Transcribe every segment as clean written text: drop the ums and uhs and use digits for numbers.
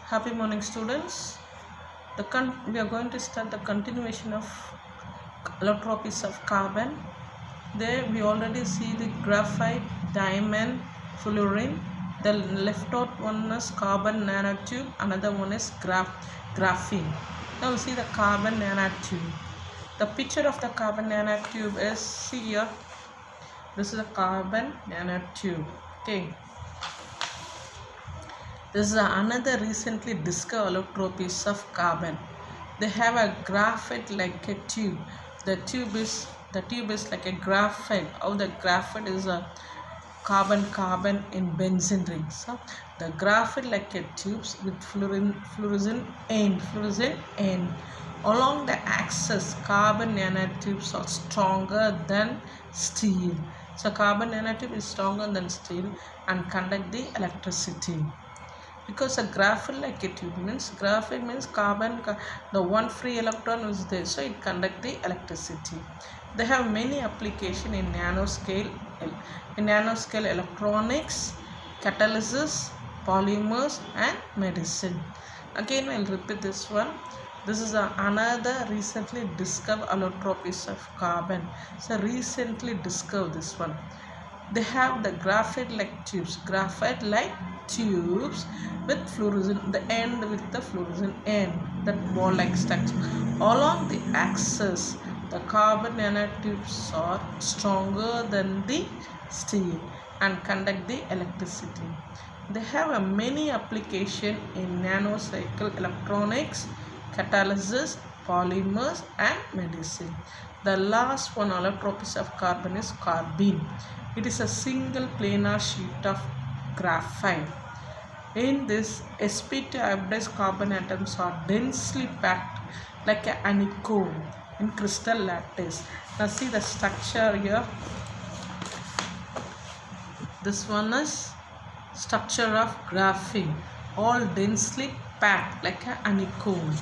Happy morning, students. We are going to start the continuation of allotropies of carbon. There we already see the graphite, diamond, fullerene. The left out one is carbon nanotube, another one is graphene. Now we see the carbon nanotube. The picture of the carbon nanotube is, see here, this is a carbon nanotube. Okay. This is another recently discovered allotropies of carbon. They have a graphite like a tube. The tube is like a graphite. How the graphite is a carbon in benzene rings. So the graphite like a tubes with fluorescent end. Along the axis, carbon nanotubes are stronger than steel. So carbon nanotube is stronger than steel and conduct the electricity. Because a graphite like a tube means carbon, the one free electron is there, so it conducts the electricity. They have many applications in nanoscale electronics, catalysis, polymers and medicine. Again I'll repeat this one. This is another recently discovered allotropies of carbon. So recently discovered this one. They have the graphite like tubes with fluorescent, the end with the fluorescent end, that ball like structure. Along the axis, the carbon nanotubes are stronger than the steel and conduct the electricity. They have many applications in nanocycle electronics, catalysis, polymers and medicine. The last one allotropies of carbon is carbene. It is a single planar sheet of graphite. In this, sp2 iodized carbon atoms are densely packed like a honeycomb in crystal lattice. Now see the structure here. This one is structure of graphene, all densely packed like a honeycomb.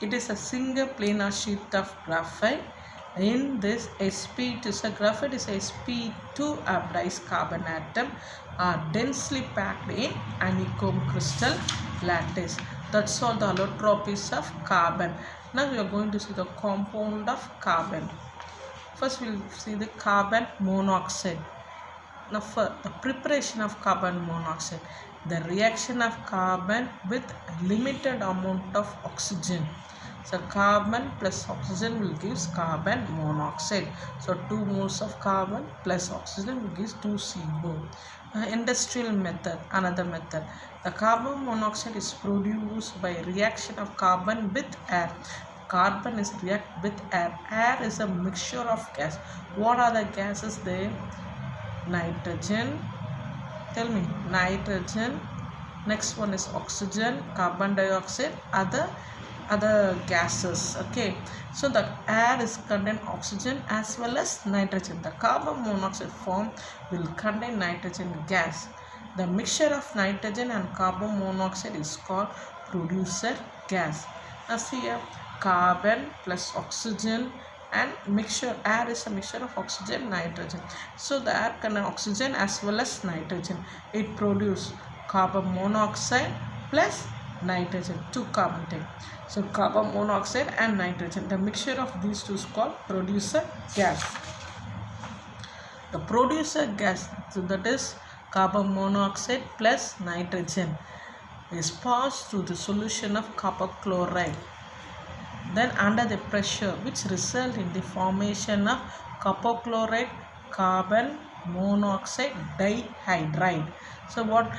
It is a single planar sheet of graphite. In this, graphite is sp2 iodized carbon atom are densely packed in honeycomb crystal lattice. That's all the allotropies of carbon. Now we are going to see the compound of carbon. First we will see the carbon monoxide. Now for the preparation of carbon monoxide, the reaction of carbon with limited amount of oxygen. So carbon plus oxygen will give carbon monoxide. So 2 moles of carbon plus oxygen will give 2 CO. Industrial method, another method. The carbon monoxide is produced by reaction of carbon with air. Carbon is react with air. Air is a mixture of gas. What are the gases there? Nitrogen. Tell me. Nitrogen. Next one is oxygen, carbon dioxide, other gases. Okay, so the air is contain oxygen as well as nitrogen. The carbon monoxide form will contain nitrogen gas. The mixture of nitrogen and carbon monoxide is called producer gas. Now see here, carbon plus oxygen and mixture. Air is a mixture of oxygen, nitrogen. So the air contains oxygen as well as nitrogen. It produces carbon monoxide plus nitrogen, 2 carbon take. So carbon monoxide and nitrogen, the mixture of these two is called producer gas. The producer gas, so that is carbon monoxide plus nitrogen, is passed through the solution of copper chloride, then under the pressure, which result in the formation of copper chloride carbon monoxide dihydride. So what